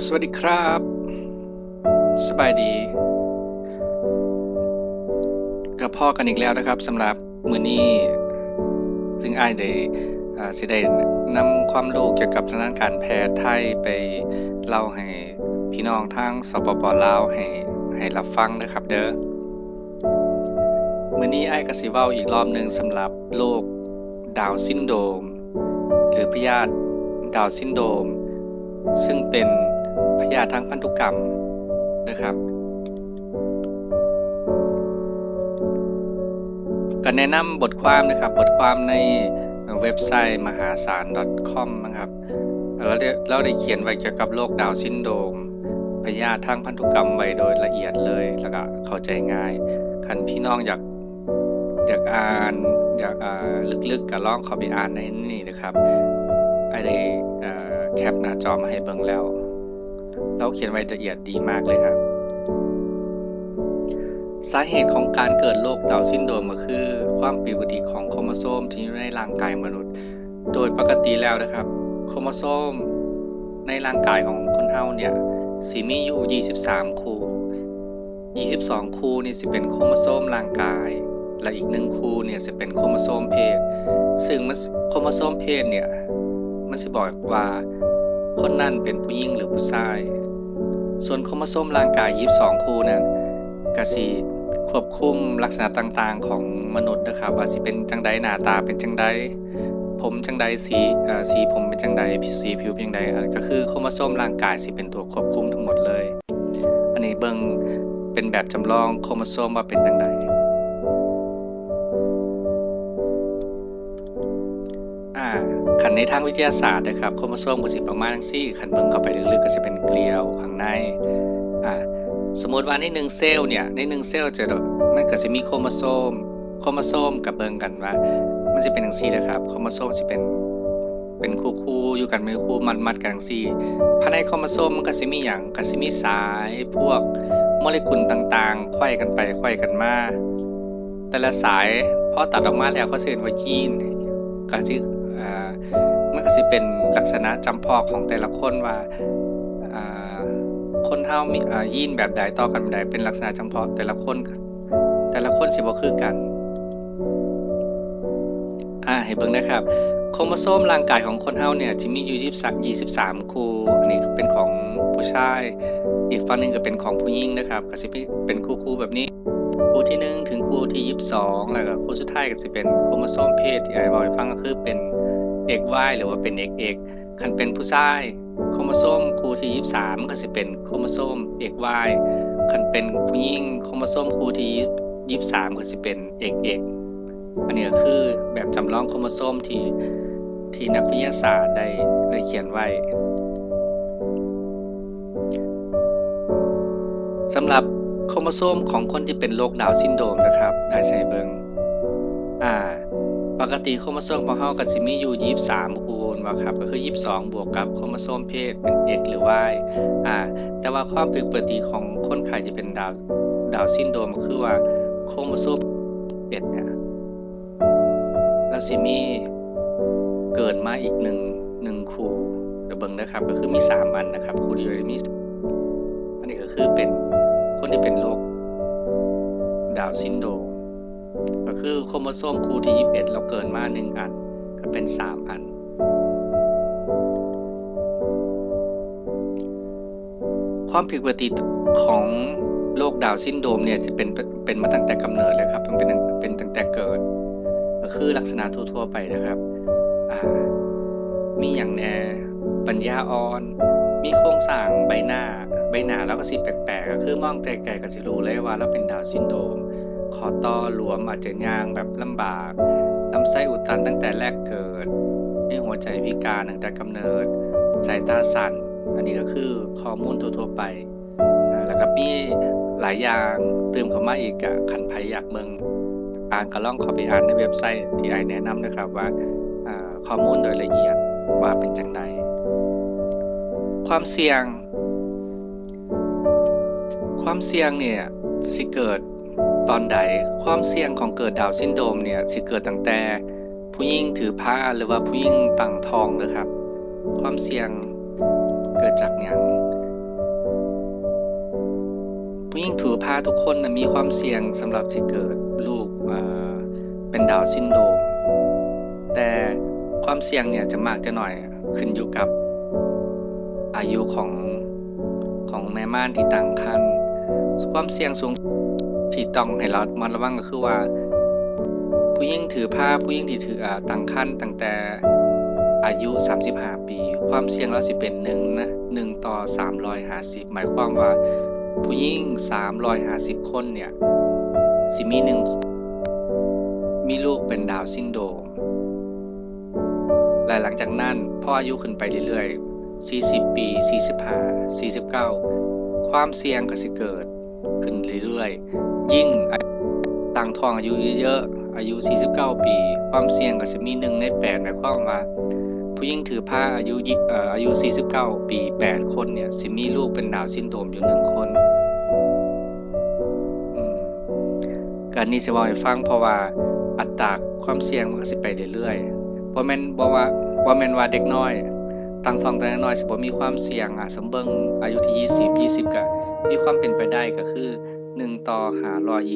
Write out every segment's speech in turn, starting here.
สวัสดีครับสบายดีกับพ่อกันอีกแล้วนะครับสำหรับมื้อนี้ซึ่งอ้ายได้สิได้นำความรู้เกี่ยวกับทางด้านการแพทย์ไทยไปเล่าให้พี่น้องทางสปป.ลาวให้รับฟังนะครับเด้อมื้อนี้อ้ายก็สิเว้าอีกรอบหนึ่งสำหรับโรคดาวน์ซินโดรมหรือพยาธิดาวน์ซินโดรมซึ่งเป็นพยาธิทางพันธุกรรมนะครับก็แนะนำบทความนะครับบทความในเว็บไซต์มหาศาล .com นะครับเราได้เขียนไว้เกี่ยวกับโรคดาวน์ซินโดรมพยาธิทางพันธุกรรมไว้โดยละเอียดเลยแล้วก็เข้าใจง่ายคันพี่น้องอยากอ่านอยากลึกๆก็ลองเข้าไปอ่านในนี้นะครับได้แคปหน้าจอมาให้เบิ่งแล้วเราเขียนไว้ละเอียดดีมากเลยครับสาเหตุของการเกิดโรคดาวน์ซินโดรมก็คือความผิดปกติของโครโมโซมที่อยู่ในร่างกายมนุษย์โดยปกติแล้วนะครับโครโมโซมในร่างกายของคนเฮาเนี่ยสิมีอยู่23คู่22คู่นี่สิเป็นโครโมโซมร่างกายและอีก1คู่เนี่ยสิเป็นโครโมโซมเพศซึ่งโครโมโซมเพศเนี่ยมันสิบอกว่าคนนั้นเป็นผู้หญิงหรือผู้ชายส่วนโครโมโซมร่างกาย22คู่นั้นก็สิควบคุมลักษณะต่างๆของมนุษย์นะครับว่าสิเป็นจังใดหน้าตาเป็นจังใดผมจังใดสีผมเป็นจังใดสีผิวเป็นจังใดก็คือโครโมโซมร่างกายสิเป็นตัวควบคุมทั้งหมดเลยอันนี้เบิ่งเป็นแบบจำลองโครโมโซมว่าเป็นจังใดคันในทางวิทยาศาสตร์นะครับโครโมโซมก็สิประมาณจังซี่คันเบิ่งเข้าไปลึกๆก็สิเป็นเกลียวข้างในสมมุติว่าใน1เซลล์เนี่ยใน1เซลล์มันก็สิมีโครโมโซมกับเบิ่งกันว่ามันสิเป็นจังซี่นะครับโครโมโซมสิเป็นคู่ๆอยู่กันเป็นคู่มัดๆกันจังซี่ภายในโครโมโซมมันก็สิมีหยังก็สิมีสายพวกโมเลกุลต่างๆไขว้กันไปไขว้กันมาแต่ละสายพอตัดออกมาแล้วเขาสิเรียกว่ายีนก็สิมันก็สิเป็นลักษณะจำเพาะของแต่ละคนว่าคนเฮามียีนแบบใดต่อกันแบบใดเป็นลักษณะจำเพาะแต่ละคนสิบ่คือกันให้เบิ่งนะครับโครโมโซมร่างกายของคนเฮาเนี่ยสิมีอยู่23คู่อันนี้เป็นของผู้ชายอีกฝั่งนึงก็เป็นของผู้หญิงนะครับก็สิเป็นคู่ๆแบบนี้คู่ที่1ถึงคู่ที่22แล้วก็คู่สุดท้ายก็สิเป็นโครโมโซมเพศที่อ้ายเว้าให้ฟังก็คือเป็น XY หรือว่าเป็น XX คันเป็นผู้ชายโครโมโซมคู่ที่23ก็สิเป็นโครโมโซม XY คันเป็นผู้หญิงโครโมโซมคู่ที่23ก็สิเป็น XX อันนี้ก็คือแบบจำลองโครโมโซมที่นักวิทยาศาสตร์ได้เขียนไว้สำหรับโครโมโซมของคนที่เป็นโรคดาวน์ซินโดรมนะครับได้ใช้เบิ่งปกติโครโมโซมของเฮาก็สิมีอยู่23คู่ว่าครับก็คือ22บวกกับโครโมโซมเพศเป็น X หรือ Y แต่ว่าความผิดปกติของคนไข้ที่เป็นดาวน์ซินโดรมก็คือว่าโครโมโซม11เนี่ยแล้วสิมีเกิดมาอีก1คู่เดี๋ยวเบิ่งนะครับก็คือมี3อันนะครับคู่เดียวมีอันนี้ก็คือเป็นคนที่เป็นโรคดาวน์ซินโดรมก็คือโครโมโซมคู่ที่21เราเกิดมา1อันก็เป็น3อันความผิดปกติของโรคดาวน์ซินโดรมเนี่ยจะเป็นมาตั้งแต่กำเนิดเลยครับมันเป็นตั้งแต่เกิดก็คือลักษณะทั่วๆไปนะครับมีอย่างแน่ปัญญาอ่อนมีโครงสร้างใบหน้าแล้วก็สิแปลกๆก็คือมองไกลๆก็สิรู้เลยว่าเราเป็นดาวน์ซินโดรมคอต่อหลวมอาจจะย่างแบบลำบากลำไส้อุดตันตั้งแต่แรกเกิดมีหัวใจพิการตั้งแต่กำเนิดสายตาสั่นอันนี้ก็คือข้อมูลทั่วๆไปแล้วก็มีหลายอย่างเติมเข้ามาอีกคันไผอยากเบิ่งก็ลองเข้าไปอ่านในเว็บไซต์ที่อ้ายแนะนำนะครับว่าข้อมูลโดยละเอียดว่าเป็นจังไดความเสี่ยงเนี่ยสิเกิดตอนใดความเสี่ยงของเกิดดาวน์ซินโดรมเนี่ยสิเกิดตั้งแต่ผู้หญิงถือผ้าหรือว่าผู้หญิงตั้งท้องนะครับความเสี่ยงเกิดจากหยัง ผู้หญิงถือผ้าทุกคนนะมีความเสี่ยงสำหรับที่เกิดลูกเป็นดาวน์ซินโดรมแต่ความเสี่ยงเนี่ยจะมากจะหน่อยขึ้นอยู่กับอายุของแม่ม่านที่ตั้งครรภ์ความเสี่ยงสูงที่ต้องให้เรามาระวังก็คือว่าผู้หญิงถือผ้าผู้หญิงที่ถือตั้งครรภ์ตั้งแต่อายุ35ปีความเสี่ยงเราสิเป็น1ต่อ350หมายความว่าผู้หญิง350คนเนี่ยสิมี1คนมีลูกเป็นดาวน์ซินโดรมและหลังจากนั้นพออายุขึ้นไปเรื่อยๆ40ปี45 49ความเสี่ยงก็สิเกิดขึ้นเรื่อยๆยิ่งตั้งท้องอายุเยอะๆอายุ49ปีความเสี่ยงก็สิมี1ใน8หมายความว่าผู้หญิงถือผ้าอายุ49ปี8คนเนี่ยสิมีลูกเป็นดาวน์ซินโดรมอยู่1คนการนี้จะบอกให้ฟังเพราะว่าอัตราความเสี่ยงมันก็สิไปเรื่อยๆบ่แม่นว่าเด็กน้อยตั้งท้องแต่น้อยสิบ่มีความเสี่ยงสมเบิ่งอายุที่20ก็มีความเป็นไปได้ก็คือ1ต่อ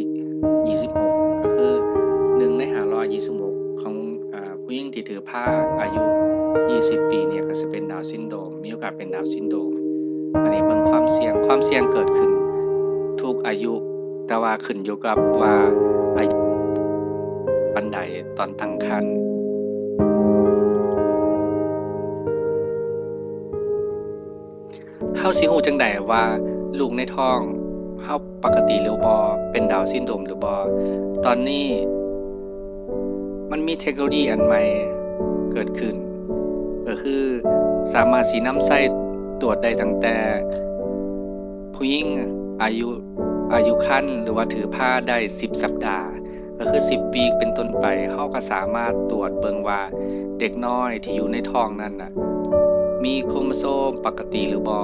526ก็คือ1ใน526ของผู้หญิงที่ถือผ้าอายุ20ปีเนี่ยก็สิเป็นดาวน์ซินโดรมมีโอกาสเป็นดาวน์ซินโดรมอันนี้เบิ่งความเสี่ยงเกิดขึ้นทุกอายุแต่ว่าขึ้นอยู่กับว่าอายุปานใดตอนตั้งครรภ์เฮาสิฮู้จังได๋ว่าลูกในท้องเฮาปกติหรือบ่เป็นดาวน์ซินโดรมหรือบ่ตอนนี้มันมีเทคโนโลยีอันใหม่เกิดขึ้นก็คือสามารถสินำใส่ตรวจได้ตั้งแต่ผู้หญิงอายุครรภ์หรือว่าถือผ้าได้10สัปดาห์ก็คือ10วีคเป็นต้นไปเฮาก็สามารถตรวจเบิ่งว่าเด็กน้อยที่อยู่ในท้องนั้นน่ะมีโครโมโซมปกติหรือบ่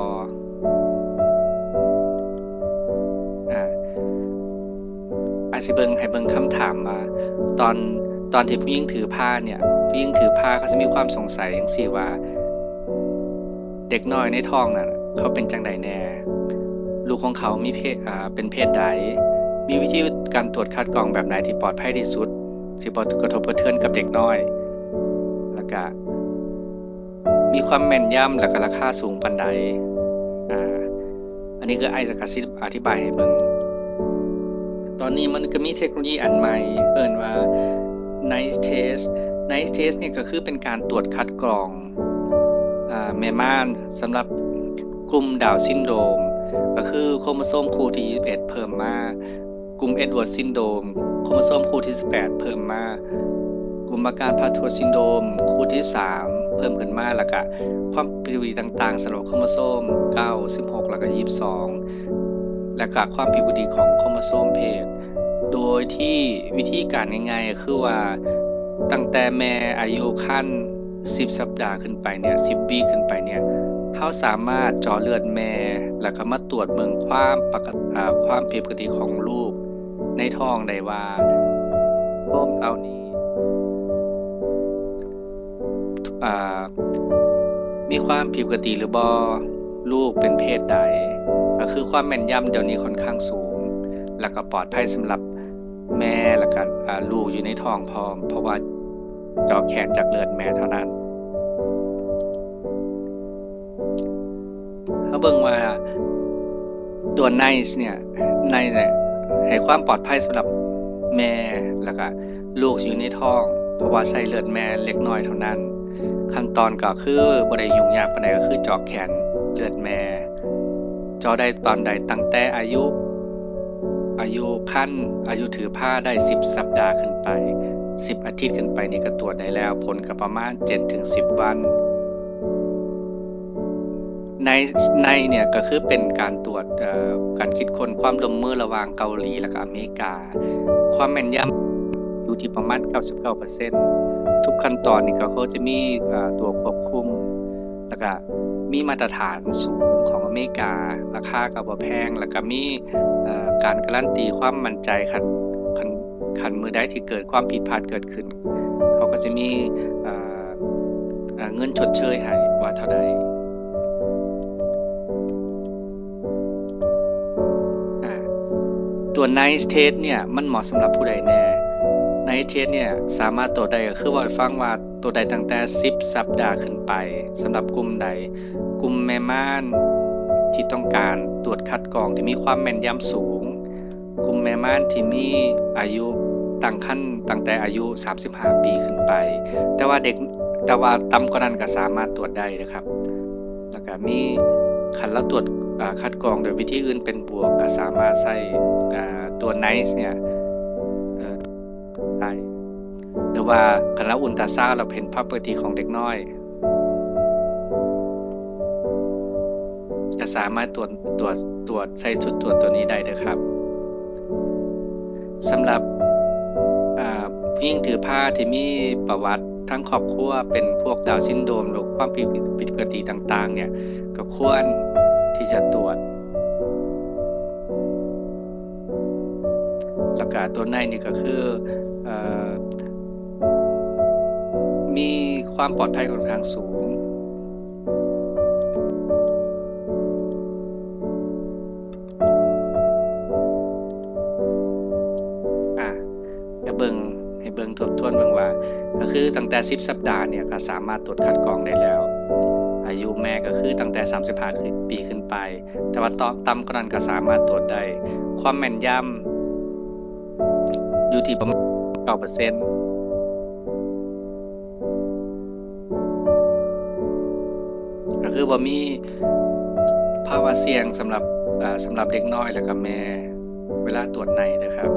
อาจสิให้เบิ่งคำถามมาตอนที่ผู้หญิงถือผ้าเนี่ยผู้หญิงถือผ้าเขาจะมีความสงสัยจังซี่ว่าเด็กน้อยในท้องนั้นเขาเป็นจังไดแน่ลูกของเขามีเป็นเพศใดมีวิธีการตรวจคัดกรองแบบไหนที่ปลอดภัยที่สุดสิบ่กระทบกระเทือนกับเด็กน้อยแล้วก็มีความแม่นยำและก็ราคาสูงปานใดอันนี้คือไอ้จะอธิบายให้เบิ่งตอนนี้มันก็มีเทคโนโลยีอันใหม่เอิ้นว่า Night Test เนี่ยก็คือเป็นการตรวจคัดกรองแม่ม่านสำหรับกลุ่มดาวน์ซินโดรมก็คือโครโมโซมคู่ที่21เพิ่มมากลุ่มเอ็ดเวิร์ดซินโดรมโครโมโซมคู่ที่18เพิ่มมากลุ่มอาการพาทัวซินโดรมคู่ที่13เพิ่มขึ้นมาแล้วก็ความผิดปกติต่างๆสำหรับโครโมโซม9 16แล้วก็22และก็ความผิดปกติของโครโมโซมเพศโดยที่วิธีการง่ายๆก็คือว่าตั้งแต่แม่อายุครรภ์10สัปดาห์ขึ้นไปเนี่ย10วีคขึ้นไปเนี่ยเฮาสามารถเจาะเลือดแม่แล้วก็มาตรวจเบิ่งความผิดปกติของลูกในท้องได้ว่าโครโมโซมเหล่านี้มีความผิดปกติหรือบ่ลูกเป็นเพศใดก็คือความแม่นยำเดี๋ยวนี้ค่อนข้างสูงแล้วก็ปลอดภัยสำหรับแม่แล้วก็ลูกอยู่ในท้องพร้อมเพราะว่าเจาะแขนจากเลือดแม่เท่านั้นเฮาเบิ่งว่าตัว NICE เนี่ยให้ความปลอดภัยสำหรับแม่แล้วก็ลูกอยู่ในท้องเพราะว่าใส่เลือดแม่เล็กน้อยเท่านั้นขั้นตอนก็คือบ่ได้ยุ่งยากปานใดก็คือเจาะแขนเลือดแม่เจาะได้ตอนใดตั้งแต่อายุครรภ์อายุถือผ้าได้10สัปดาห์ขึ้นไป10อาทิตย์ขึ้นไปนี่ก็ตรวจได้แล้วผลก็ประมาณ 7-10 วันในเนี่ยก็คือเป็นการตรวจการคิดค้นความร่วมมือระหว่างเกาหลีและก็อเมริกาความแม่นยำอยู่ที่ประมาณ 99% ทุกขั้นตอนนี่ก็เขาจะมีตัวควบคุมแล้วก็มีมาตรฐานสูงของอเมริการาคาก็บ่แพงแล้วก็มีการการันตีความมั่นใจคันมื้อใดที่เกิดความผิดพลาดเกิดขึ้นเขาก็จะมีเงินชดเชยให้ว่าเท่าใด ตัว Nice Test เนี่ยมันเหมาะสำหรับผู้ใดแน่ Nice Test เนี่ยสามารถตรวจได้ก็คือว่าให้ฟังว่าตัวใดตั้งแต่10สัปดาห์ขึ้นไปสำหรับกลุ่มใดกลุ่มแม่ม่านที่ต้องการตรวจคัดกรองที่มีความแม่นยำสูงกลุ่มแม่ม่านที่มีอายุตั้งแต่อายุ35ปีขึ้นไปแต่ว่าต่ำกว่านั้นก็สามารถตรวจได้นะครับแล้วก็มีคันเราตรวจคัดกรองโดยวิธีอื่นเป็นบวกก็สามารถใช้ตัว Nice เนี่ยได้หรือว่าคันเราอุลตราซาวด์เราเห็นภาพปกติของเด็กน้อยก็สามารถตรวจใช้ชุดตรวจตัวนี้ได้นะครับสำหรับผู้หญิงถือผ้าที่มีประวัติทั้งครอบครัวเป็นพวกดาวน์ซินโดรมหรือความผิดปกติต่างๆเนี่ยก็ควรที่จะตรวจแล้วก็ตัวในนี่ก็คือมีความปลอดภัยค่อนข้างสูงให้เบิ่งทบทวนเบิ่งว่าก็คือตั้งแต่10สัปดาห์เนี่ยก็สามารถตรวจคัดกรองได้แล้วอายุแม่ก็คือตั้งแต่35ปีขึ้นไปแต่ว่าต่ำกว่านั้นก็สามารถตรวจได้ความแม่นยำอยู่ที่ประมาณ 9% ก็คือบ่มีภาวะเสี่ยงสำหรับเด็กน้อยและก็แม่เวลาตรวจในนะครับ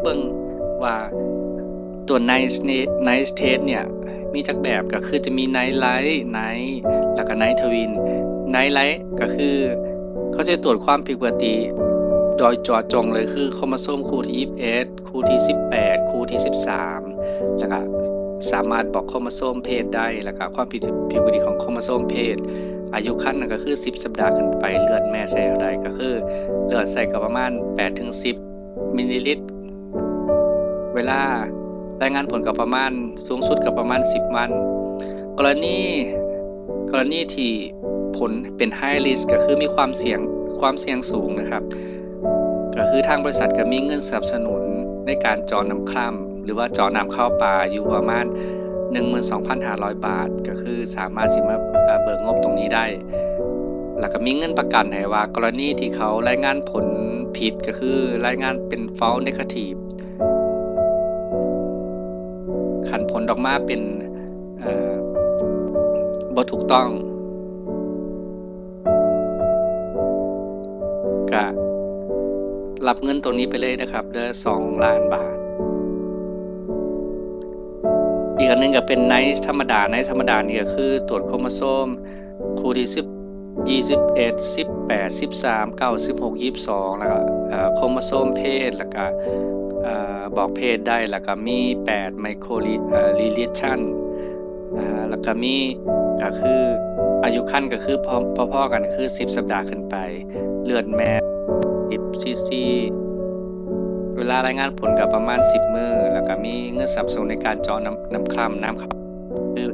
เบิ่งว่าตัว Nice Test เนี่ยมีจักแบบก็คือจะมี Night Light Night แล้วก็ Night Twin Night Light ก็คือเขาจะตรวจความผิดปกติโดยเจาะจงเลยคือโครโมโซมคู่ที่21คู่ที่18คู่ที่13แล้วก็สามารถบอกโครโมโซมเพศได้แล้วก็ความผิดปกติของโครโมโซมเพศอายุครรภ์ก็คือ10สัปดาห์ขึ้นไปเลือดแม่ใส่เท่าใดก็คือเลือดใส่ก็ประมาณ 8-10 มิลลิลิตรเวลารายงานผลก็ประมาณสูงสุดก็ประมาณ10วันกรณีที่ผลเป็น high risk ก็คือมีความเสี่ยงสูงนะครับก็คือทางบริษัทก็มีเงินสนับสนุนในการเจาะน้ำคร่ำหรือว่าเจาะน้ำเข้าป่าอยู่ประมาณ 12,500 บาทก็คือสามารถสิมาเบิกงบตรงนี้ได้แล้วก็มีเงินประกันให้ว่ากรณีที่เขารายงานผลผิดก็คือรายงานเป็น false negative ขันผลออกมาเป็นบ่ถูกต้องก็รับเงินตรงนี้ไปเลยนะครับเด้อ2 ล้านบาทอีกอันนึงก็เป็นNiceธรรมดานี่ก็คือตรวจโครโมโซมคู่ที่10 21 18 13 9 16 22แล้วก็โครโมโซมเพศแล้วก็บอกเพศได้แล้วก็มี8ไมโครลีเลียชันแล้วก็มีก็คืออายุครรภ์ก็คือพอๆกันคือ10สัปดาห์ขึ้นไปเลือดแม่10ซีซีเวลารายงานผลก็ประมาณ10มื้อแล้วก็มีเงินสนับสนุนในการเจาะน้ำคร่ำคือ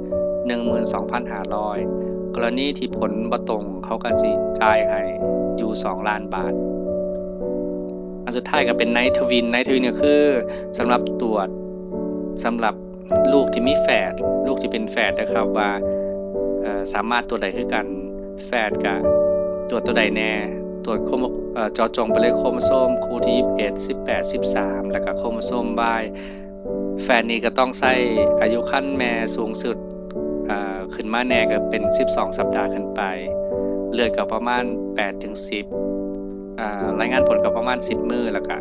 12,500 กรณีที่ผลบ่ตรงเขาก็สิจ่ายให้อยู่2 ล้านบาทอันสุดท้ายก็เป็นNight Twinก็คือสำหรับตรวจสำหรับลูกที่มีแฝดลูกที่เป็นแฝดนะครับว่าสามารถตรวจได้คือกันแฝดก็ตรวจตัวใดแน่ตรวจเจาะจงไปเลยโครโมโซมคู่ที่21 18 13แล้วก็โครโมโซม Y แฝดนี้ก็ต้องใช้อายุครรภ์แม่สูงสุดขึ้นมาแน่ก็เป็น12สัปดาห์ขึ้นไปเลือดก็ประมาณ 8-10รายงานผลก็ประมาณ10มื้อแล้วก็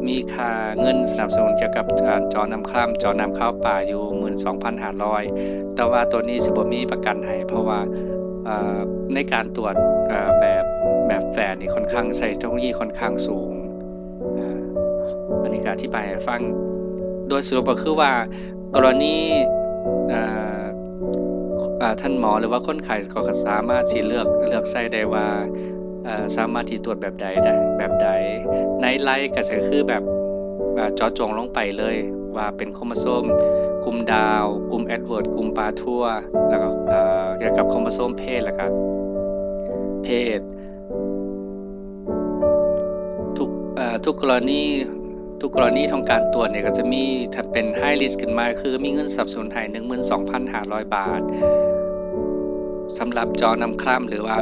มีค่าเงินสนับสนุนเกี่ยวกับการเจาะน้ำคร่ำเจาะน้ำเข้าป่าอยู่ 12,500 แต่ว่าตัวนี้สิบ่มีประกันให้เพราะว่าในการตรวจแบบแฝดนี่ค่อนข้างใช้เทคโนโลยีค่อนข้างสูงอันนี้ก็อธิบายให้ฟังโดยสรุปก็คือว่ากรณีท่านหมอหรือว่าคนไข้ก็สามารถสิเลือกใช้ได้ว่าสามารถที่ตรวจแบบใดในไลท์ก็คือแบบเจาะจงลงไปเลยว่าเป็นโครโมโซมกลุ่มดาวกลุ่มแอดเวิร์ดกลุ่มปาทั่วแล้วก็เกี่ยวกับโครโมโซมเพศแล้วก็ เพศทุกกรณีของการตรวจเนี่ยก็จะมีถ้าเป็น High Risk ขึ้นมาคือมีเงินสนับสนุนให้ 12,500 บาทสำหรับจอนำคล่ำหรือว่า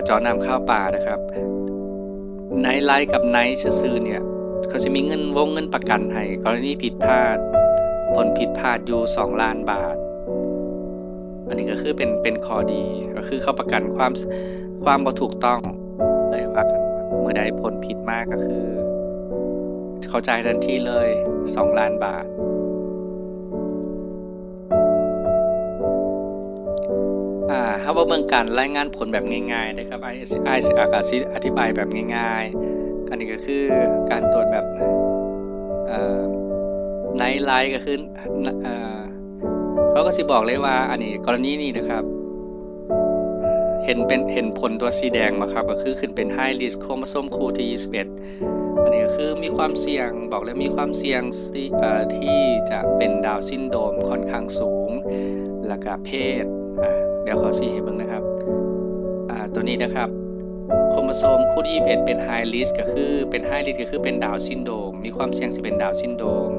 จอนำข้าวปลานะครับไนท์ไลท์กับไนท์ซื่อๆเนี่ยเขาจะมีวงเงินประกันให้กรณีผิดพลาดผลผิดพลาดอยู่2 ล้านบาทอันนี้ก็คือเป็นข้อดีก็คือเขาประกันความบ่ถูกต้องเลยว่าเมื่อใดผลผิดมากก็คือเขาจ่ายทันทีเลย2 ล้านบาทเฮามาเบิ่งการรายงานผลแบบง่ายๆนะครับอ้ายสิอธิบายแบบง่ายๆอันนี้ก็คือการตรวจแบบไนท์ไลท์ก็คือเขาก็สิบอกเลยว่าอันนี้กรณีนี้นะครับเห็นผลตัวสีแดงบ่ครับก็คือขึ้นเป็น High Risk โครโมโซมคู่ที่21อันนี้ก็คือมีความเสี่ยงบอกเลยมีความเสี่ยงที่จะเป็นดาวน์ซินโดรมค่อนข้างสูงแล้วก็เพศเดี๋ยวขอชี้ให้เบิ่งนะครับตัวนี้นะครับโครโมโซมคู่ที่21เป็น High Risk ก็คือเป็น High Risk ก็คือเป็นดาวน์ซินโดรมมีความเสี่ยงสิเป็นดาวน์ซินโดรม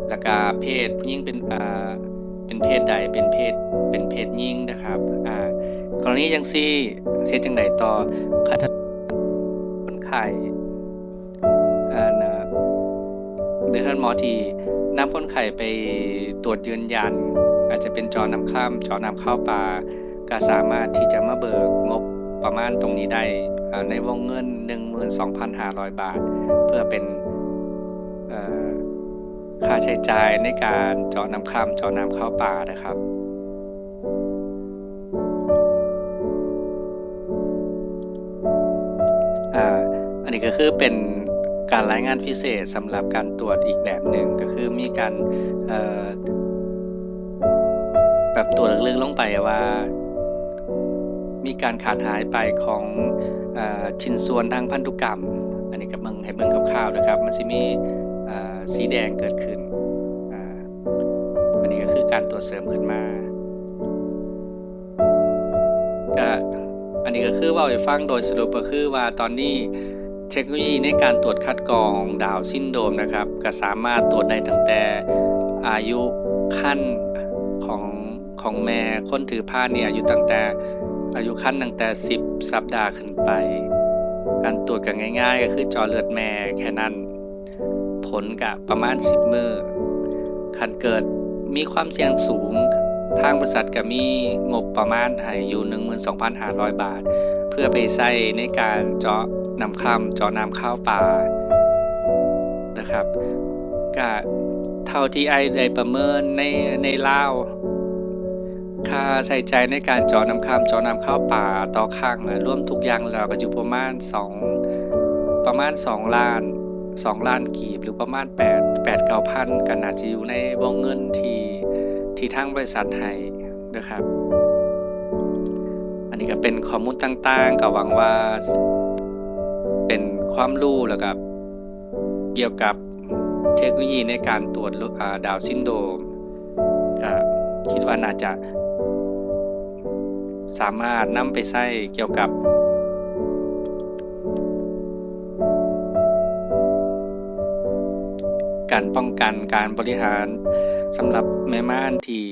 แล้วก็เพศผู้หญิงเป็นเพศใดเป็นเพศหญิงนะครับกรณีจังซี่เฮ็ดจังไดต่อคันคนไข้หรือท่านหมอที่นำคนไข้ไปตรวจยืนยันอาจจะเป็นจอนำคล่ำจอนำข้าวปลาก็สามารถที่จะมาเบิกงบประมาณตรงนี้ได้ในวงเงิน 12,500 บาทเพื่อเป็นค่าใช้จ่ายในการเจาะน้ำคล่ำเจาะน้ำข้าวปลานะครับอันนี้ก็คือเป็นการรายงานพิเศษสำหรับการตรวจอีกแบบหนึ่งก็คือมีการแบบตรวจลึกๆลงไปว่ามีการขาดหายไปของชิ้นส่วนทางพันธุกรรมอันนี้ก็ให้เบิ่งคร่าวๆนะครับมันสิมีสีแดงเกิดขึ้นอันนี้ก็คือการตรวจเสริมขึ้นมาอันนี้ก็คือว่าให้ฟังโดยสรุปก็คือว่าตอนนี้เทคโนโลยีในการตรวจคัดกรองดาวน์ซินโดรมนะครับก็สามารถตรวจได้ตั้งแต่อายุครรภ์ของแม่คนถือผ้าเนี่ยอายุครรภ์ตั้งแต่10 สัปดาห์ขึ้นไปการตรวจก็ง่ายๆก็คือเจาะเลือดแม่แค่นั้นผลก็ประมาณ10 มื้อคันเกิดมีความเสี่ยงสูงทางบริษัทก็มีงบประมาณให้อยู่ 12,500 บาทเพื่อไปใช้ในการเจาะน้ำคล่ำเจาะน้ำข้าวปลานะครับก็เท่าที่ได้ประเมินในลาวค่าใช้จ่ายในการเจาะน้ำคล่ำเจาะน้ำข้าวปลาต่อครั้งรวมทุกอย่างแล้วก็อยู่ประมาณ2 ล้านกีบหรือประมาณ8-9,000ก็น่าจะอยู่ในวงเงินที่ทางบริษัทให้นะครับอันนี้ก็เป็นข้อมูลต่างๆก็หวังว่าเป็นความรู้แล้วก็เกี่ยวกับเทคโนโลยีในการตรวจดาวน์ซินโดรมก็คิดว่าน่าจะสามารถนำไปใช้เกี่ยวกับการป้องกันการบริหารสำหรับแม่ม่านที่